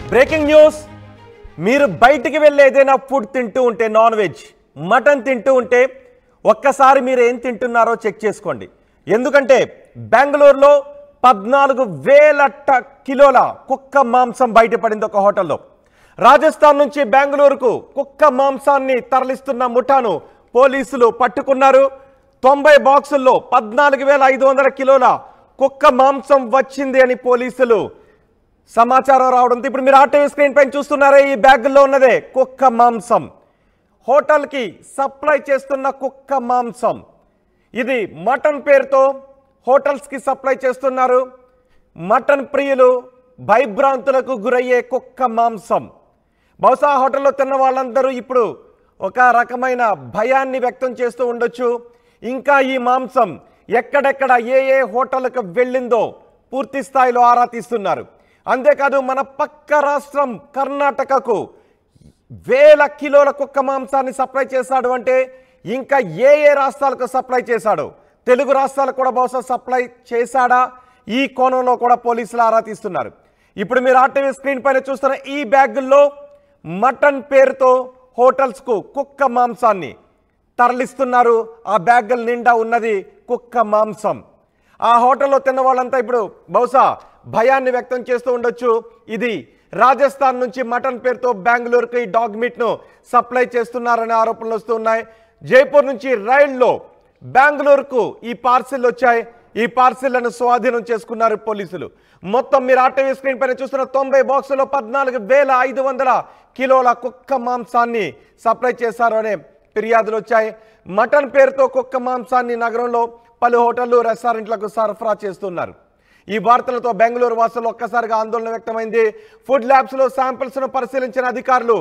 Breaking news. మీరు బయటికి వెళ్ళి ఏదైనా ఫుడ్ తింటూ ఉంటే, నాన్ వెజ్ మటన్ తింటూ ఉంటే ఒక్కసారి మీరు ఏం తింటున్నారో చెక్ చేసుకోండి. ఎందుకంటే బెంగళూరులో 14,000 కిలోల కుక్క మాంసం బయటపడింది ఒక హోటల్లో. రాజస్థాన్ నుంచి బెంగళూరుకు కుక్క మాంసాన్ని తరలిస్తున్న ముఠాను పోలీసులు పట్టుకున్నారు. 90 బాక్సుల్లో 14,500 కిలోల కుక్క మాంసం వచ్చింది అని పోలీసులు సమాచారం రావడంతో ఇప్పుడు మీరు ఆర్టీవీ స్క్రీన్ పైన చూస్తున్నారే, ఈ బ్యాగుల్లో ఉన్నదే కుక్క మాంసం. హోటల్కి సప్లై చేస్తున్న కుక్క మాంసం. ఇది మటన్ పేరుతో హోటల్స్కి సప్లై చేస్తున్నారు. మటన్ ప్రియులు భయభ్రాంతులకు గురయ్యే కుక్క మాంసం. బహుశా హోటల్లో తిన్న వాళ్ళందరూ ఇప్పుడు ఒక రకమైన భయాన్ని వ్యక్తం చేస్తూ ఉండొచ్చు. ఇంకా ఈ మాంసం ఎక్కడెక్కడ ఏ హోటల్కి వెళ్ళిందో పూర్తి స్థాయిలో ఆరా తీస్తున్నారు. అంతేకాదు మన పక్క రాష్ట్రం కర్ణాటకకు 1000 కిలోల కుక్క మాంసాన్ని సప్లై చేశాడు అంటే ఇంకా ఏ రాష్ట్రాలకు సప్లై చేశాడు, తెలుగు రాష్ట్రాలకు కూడా బహుశా సప్లై చేశాడా, ఈ కోణంలో కూడా పోలీసులు ఆరా తీస్తున్నారు. ఇప్పుడు మీరు ఆర్టీవీ స్క్రీన్ పైన చూస్తున్న ఈ బ్యాగుల్లో మటన్ పేరుతో హోటల్స్కు కుక్క మాంసాన్ని తరలిస్తున్నారు. ఆ బ్యాగుల నిండా ఉన్నది కుక్క మాంసం. ఆ హోటల్లో తిన్న వాళ్ళంతా ఇప్పుడు బహుశా భయాన్ని వ్యక్తం చేస్తూ ఉండొచ్చు. ఇది రాజస్థాన్ నుంచి మటన్ పేరుతో బెంగళూరుకి డాగ్ మీట్ను సప్లై చేస్తున్నారనే ఆరోపణలు వస్తున్నాయి. జైపూర్ నుంచి రైల్లో బెంగళూరుకు ఈ పార్సిల్ వచ్చాయి. ఈ పార్సిళ్లను స్వాధీనం చేసుకున్నారు పోలీసులు. మొత్తం మీరు ఆర్టీవీ స్క్రీన్ పైన చూస్తున్న 90 బాక్సుల్లో 14,500 కిలోల కుక్క మాంసాన్ని సప్లై చేశారు అనే ఫిర్యాదులు వచ్చాయి. మటన్ పేరుతో కుక్క మాంసాన్ని నగరంలో పలు హోటళ్లు, రెస్టారెంట్లకు సరఫరా చేస్తున్నారు. ఈ వార్తలతో బెంగళూరు వాసులు ఒక్కసారిగా ఆందోళన వ్యక్తమైంది. ఫుడ్ ల్యాబ్స్లో శాంపిల్స్ను పరిశీలించిన అధికారులు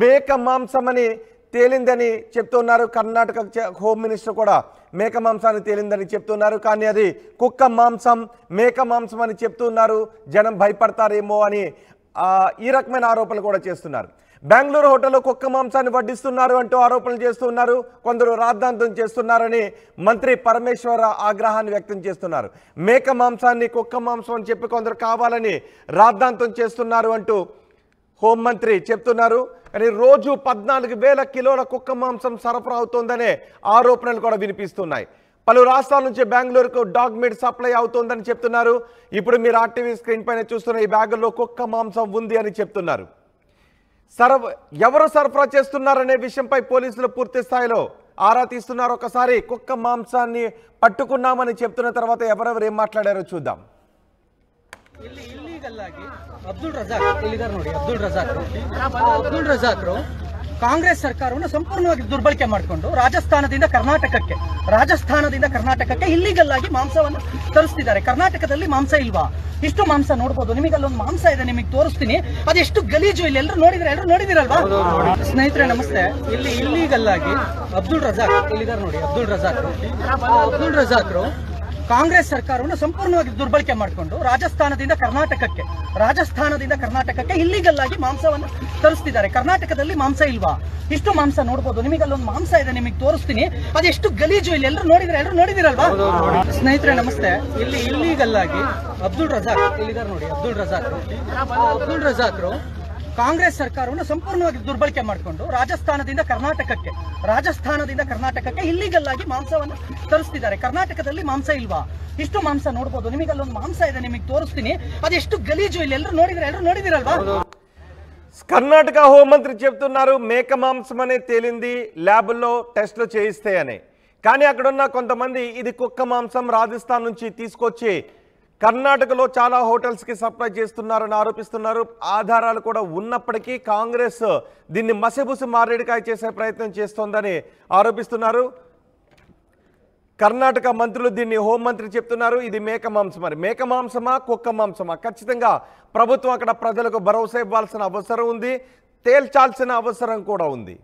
మేక మాంసం అని తేలిందని చెప్తున్నారు. కర్ణాటక హోమ్ మినిస్టర్ కూడా మేక మాంసాన్ని తేలిందని చెప్తున్నారు. కానీ అది కుక్క మాంసం, మేక మాంసం అని చెప్తున్నారు. జనం భయపడతారేమో అని ఈ రకమైన ఆరోపణలు కూడా చేస్తున్నారు. బెంగళూరు హోటల్లో కుక్క మాంసాన్ని వడ్డిస్తున్నారు అంటూ ఆరోపణలు చేస్తున్నారు. కొందరు రాద్ధాంతం చేస్తున్నారని మంత్రి పరమేశ్వర ఆగ్రహాన్ని వ్యక్తం చేస్తున్నారు. మేక మాంసాన్ని కుక్క మాంసం అని చెప్పి కొందరు కావాలని రాద్ధాంతం చేస్తున్నారు అంటూ హోంమంత్రి చెప్తున్నారు. కానీ రోజు 14,000 కిలోల కుక్క మాంసం సరఫరా అవుతోందనే ఆరోపణలు కూడా వినిపిస్తున్నాయి. పలు రాష్ట్రాల నుంచి బెంగళూరుకు డాగ్ మీట్ సప్లై అవుతోందని చెప్తున్నారు. ఇప్పుడు మీరు ఆర్టీవీ స్క్రీన్ పైన చూస్తున్న ఈ బ్యాగుల్లో కుక్క మాంసం ఉంది అని చెప్తున్నారు. ఎవరు సరఫరా చేస్తున్నారనే విషయంపై పోలీసులు పూర్తి స్థాయిలో ఆరా తీస్తున్నారు. ఒకసారి కుక్క మాంసాన్ని పట్టుకున్నామని చెప్తున్న తర్వాత ఎవరెవరు ఏం మాట్లాడారో చూద్దాం. ಅಬ್ದುಲ್ ರಜಾಕ್ ಕಾಂಗ್ರೆಸ್ ಸರ್ಕಾರವನ್ನು ಸಂಪೂರ್ಣವಾಗಿ ದುರ್ಬಳಕೆ ಮಾಡಿಕೊಂಡು ರಾಜಸ್ಥಾನದಿಂದ ಕರ್ನಾಟಕಕ್ಕೆ ಇಲ್ಲಿಗಲ್ ಆಗಿ ಮಾಂಸವನ್ನು ತರಿಸ್ತಿದ್ದಾರೆ. ಕರ್ನಾಟಕದಲ್ಲಿ ಮಾಂಸ ಇಲ್ವಾ? ಇಷ್ಟು ಮಾಂಸ ನೋಡಬಹುದು. ನಿಮಗೆ ಅಲ್ಲೊಂದು ಮಾಂಸ ಇದೆ, ನಿಮಗೆ ತೋರಿಸ್ತೀನಿ. ಅದೆಷ್ಟು ಗಲೀಜು. ಇಲ್ಲಿ ಎಲ್ಲರೂ ನೋಡಿದಿರಲ್ವಾ? ಸ್ನೇಹಿತರೆ ನಮಸ್ತೆ. ಇಲ್ಲಿ ಇಲ್ಲಿಗಲ್ ಆಗಿ ಅಬ್ದುಲ್ ರಜಾಕ್ ಕಾಂಗ್ರೆಸ್ ಸರ್ಕಾರವನ್ನು ಸಂಪೂರ್ಣವಾಗಿ ದುರ್ಬಳಕೆ ಮಾಡಿಕೊಂಡು ರಾಜಸ್ಥಾನದಿಂದ ಕರ್ನಾಟಕಕ್ಕೆ ಇಲ್ಲಿಗಲ್ ಆಗಿ ಮಾಂಸವನ್ನು ತರಿಸ್ತಿದ್ದಾರೆ. ಕರ್ನಾಟಕದಲ್ಲಿ ಮಾಂಸ ಇಲ್ವಾ? ಇಷ್ಟು ಮಾಂಸ ನೋಡಬಹುದು. ನಿಮಗೆ ಅಲ್ಲೊಂದು ಮಾಂಸ ಇದೆ, ನಿಮಗೆ ತೋರಿಸ್ತೀನಿ. ಅದೆಷ್ಟು ಗಲೀಜು. ಇಲ್ಲಿ ಎಲ್ಲರೂ ನೋಡಿದಿರಲ್ವಾ? ಸ್ನೇಹಿತರೆ ನಮಸ್ತೆ. ಇಲ್ಲಿ ಇಲ್ಲಿಗಲ್ ಆಗಿ ಅಬ್ದುಲ್ ರಜಾಕ್ ಕಾಂಗ್ರೆಸ್ ಸರ್ಕಾರವನ್ನು ಸಂಪೂರ್ಣವಾಗಿ ದುರ್ಬಳಕೆ ಮಾಡಿಕೊಂಡು ರಾಜಸ್ಥಾನದಿಂದ ಕರ್ನಾಟಕಕ್ಕೆ ಇಲ್ಲಿಗಲ್ ಆಗಿ ಮಾಂಸವನ್ನು ತರಿಸ್ತಿದ್ದಾರೆ. ಕರ್ನಾಟಕದಲ್ಲಿ ಮಾಂಸ ಇಲ್ವಾ? ಇಷ್ಟು ಮಾಂಸ ನೋಡಬಹುದು. ನಿಮಗೆ ಅಲ್ಲೊಂದು ಮಾಂಸ ಇದೆ, ನಿಮಗೆ ತೋರಿಸ್ತೀನಿ. ಅದೆಷ್ಟು ಗಲೀಜು. ಇಲ್ಲಿ ಎಲ್ಲರೂ ನೋಡಿದಿರಲ್ವಾ? కర్ణాటక హోంమంత్రి చెప్తున్నారు మేక మాంసం అనే తేలింది, ల్యాబుల్లో టెస్టులు చేయిస్తే అని. కానీ అక్కడున్న కొంతమంది ఇది కుక్క మాంసం రాజస్థాన్ నుంచి తీసుకొచ్చి కర్ణాటకలో చాలా హోటల్స్కి సప్లై చేస్తున్నారని ఆరోపిస్తున్నారు. ఆధారాలు కూడా ఉన్నప్పటికీ కాంగ్రెస్ దీన్ని మసిబుసి మారేడుకాయ చేసే ప్రయత్నం చేస్తోందని ఆరోపిస్తున్నారు. కర్ణాటక మంత్రులు దీన్ని హోంమంత్రి చెప్తున్నారు ఇది మేక మాంసం అని. మేక మాంసమా కుక్క మాంసమా? ఖచ్చితంగా ప్రభుత్వం అక్కడ ప్రజలకు భరోసా ఇవ్వాల్సిన అవసరం ఉంది, తేల్చాల్సిన అవసరం కూడా ఉంది.